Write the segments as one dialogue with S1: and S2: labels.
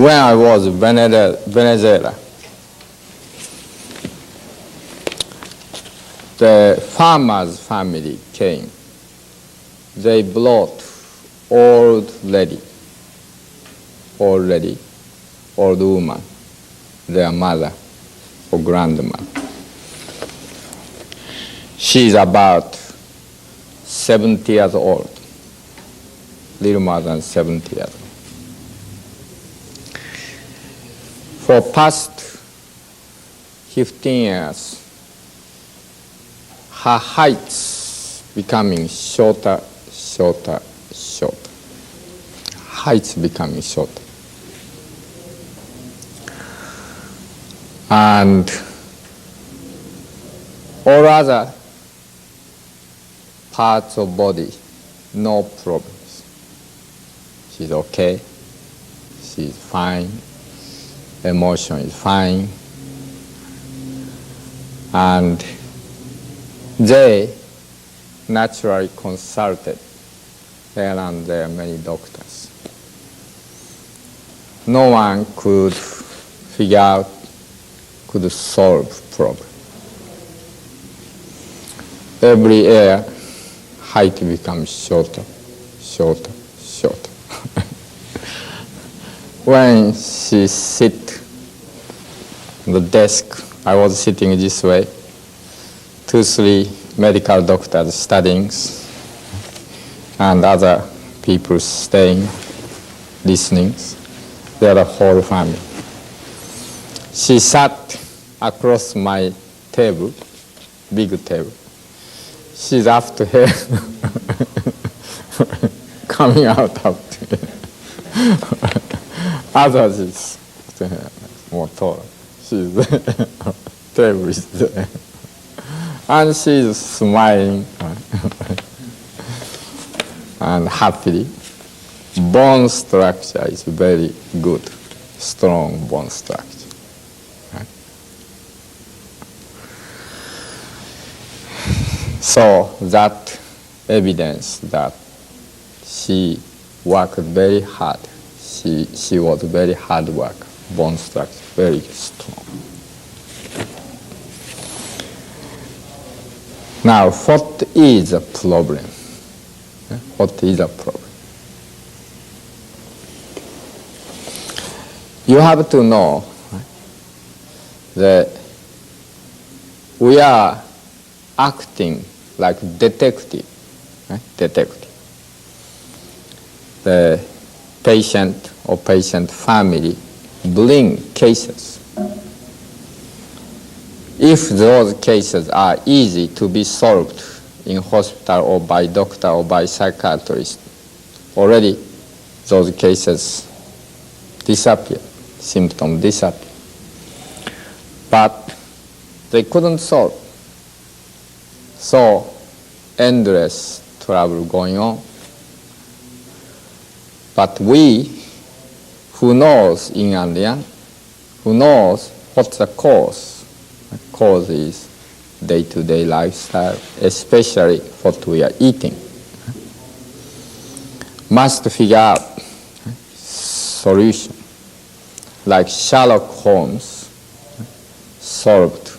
S1: When I was in Venezuela, the farmer's family came. They brought old woman, their mother or grandma. She's about 70 years old, little more than 70 years old. For past 15 years, her height's becoming shorter. Height's becoming shorter. And all other parts of body, no problems. She's okay. She's fine. Emotion is fine. And they naturally consulted here and there many doctors. No one could figure out, could solve problem. Every year, height becomes shorter. When she sit on the desk, I was sitting this way, 2-3 medical doctors studying, and other people staying, listening. They are the whole family. She sat across my table, big table. She's after her coming out after her. Others is more taller. She's there. Table is there. And she's smiling and happily. Bone structure is very good, strong bone structure. So that evidence that she worked very hard. She was very hard worker, bone structure very strong. Now, what is a problem? What is a problem? You have to know that we are acting like detective. The patient or patient family bring cases. If those cases are easy to be solved in hospital or by doctor or by psychiatrist, already those cases disappear, symptoms disappear. But they couldn't solve. So endless trouble going on. But we, who knows yin and yang, who knows what's the cause? The cause is day-to-day lifestyle, especially what we are eating. Must figure out solution. Like Sherlock Holmes solved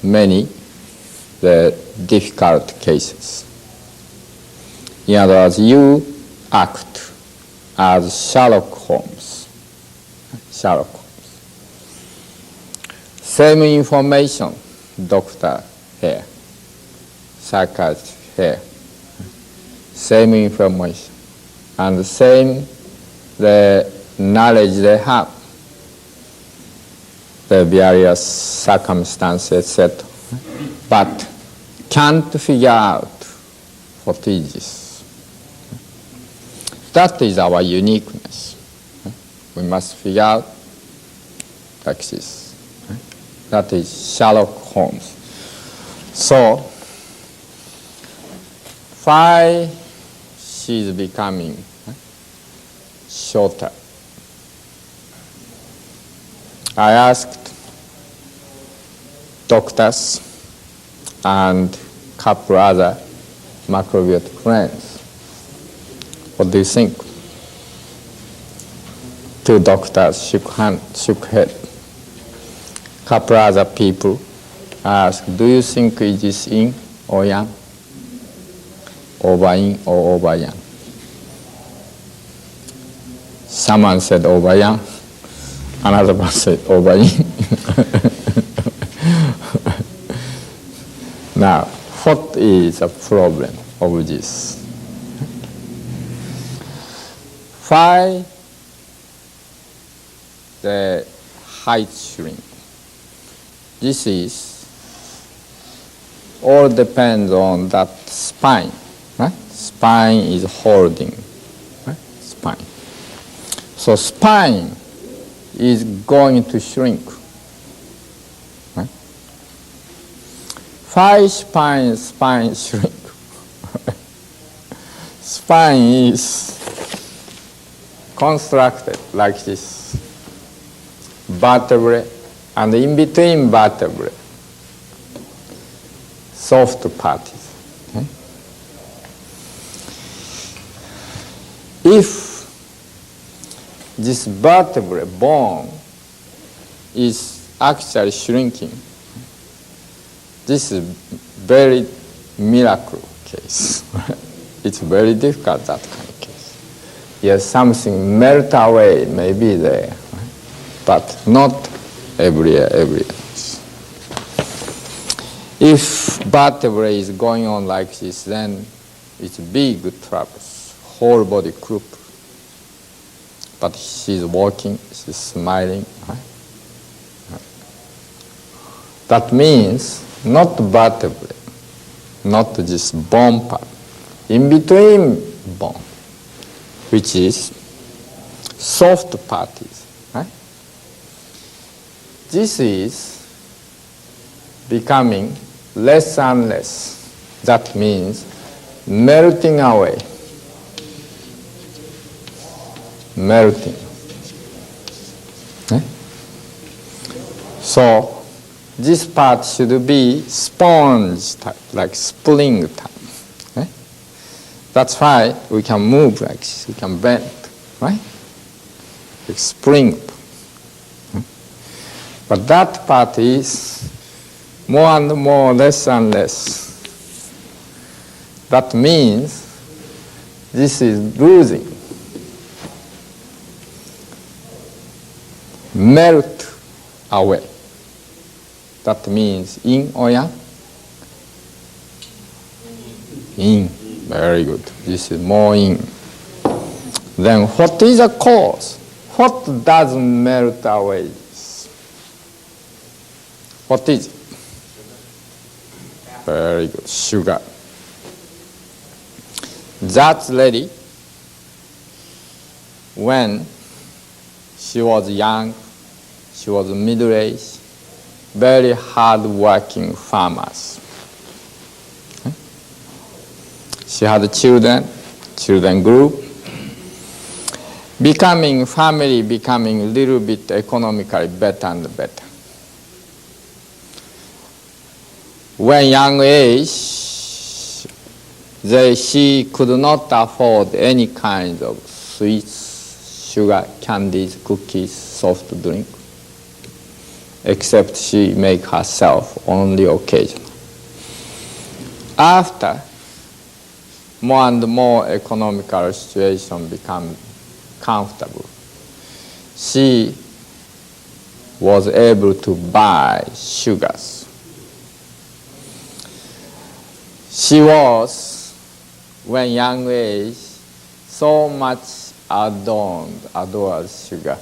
S1: many the difficult cases. In other words, you act as Sherlock Holmes. Same information, doctor here, psychiatrist here. Same information and same the knowledge they have, the various circumstances, etc. But can't figure out what is this. That is our uniqueness. We must figure out like this. That is Sherlock Holmes. So, why she is becoming shorter? I asked doctors and couple other macrobiotic friends, what do you think? Two doctors shook head. Couple other people asked, do you think it is yin or yang? Over yin or over yang? Someone said over yang. Another one said over yin. Now, what is the problem of this? Why the height shrink? This is all depends on that spine. Right? Spine is holding. Right? Spine. So spine is going to shrink. Right? Why spine shrink? Spine is constructed like this. Vertebrae, and in between vertebrae, soft parties. Okay? If this vertebrae bone is actually shrinking, this is very miracle case. It's very difficult, that kind of case. Yes, something melt away may be there, but not every year. If vertebrae is going on like this, then it's big troubles, whole body croup. But she's walking, she's smiling. Right? That means not vertebrae, not this bone part, in between bone, which is soft parties. Right? This is becoming less and less. That means melting away. Melting. Okay? So this part should be sponge type, like spring type. Okay? That's why we can move like this, we can bend, right? Like spring. But that part is more and more, less and less. That means this is losing. Melt away. That means yin or yang? Yin. Very good. This is more yin. Then what is the cause? What doesn't melt away this? What is it? Very good. Sugar. That lady, when she was young, she was middle-aged, very hard-working farmers. Okay? She had children grew, family becoming a little bit economically better and better. When young age, she could not afford any kind of sweets, sugar, candies, cookies, soft drink, except she make herself only occasionally. After more and more economical situation become comfortable, she was able to buy sugars. She was, when young age, so much adored sugar.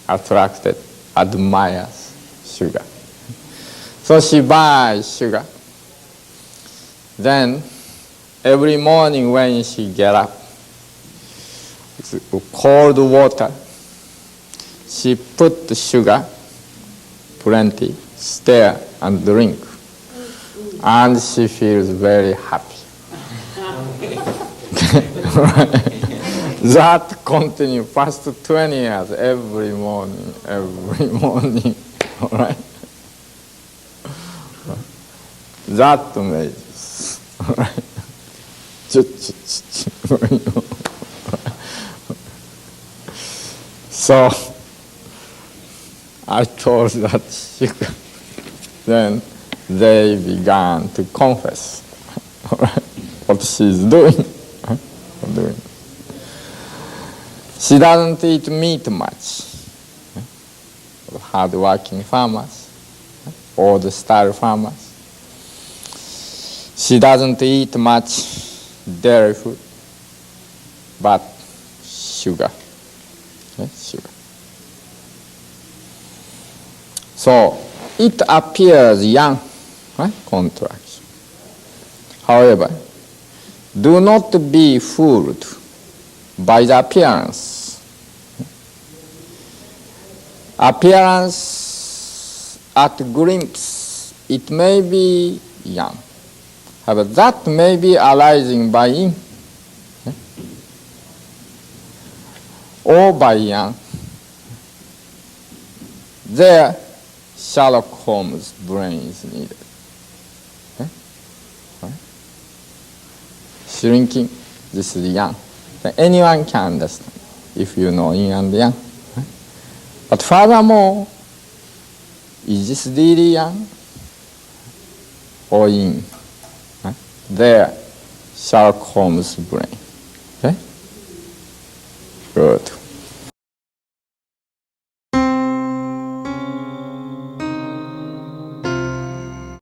S1: Attracted, admires sugar. So she buys sugar. Then, every morning when she get up, cold water, she put the sugar, plenty, stir and drink. And she feels very happy. That continues past 20 years, every morning, all right? That amazes, all right? So I told that sugar. Then they began to confess what she's doing. She doesn't eat meat much. Hard-working farmers, old-style farmers. She doesn't eat much dairy food, but sugar. Sugar. So it appears young, contraction. However, do not be fooled by the appearance. Appearance at glimpse, it may be young. However, that may be arising by yin, or by yang. There, Sherlock Holmes' brain is needed. Shrinking, this is yang. Anyone can understand if you know yin and yang. But furthermore, is this really yang or yin? There, Sherlock Holmes' brain. Okay? Good.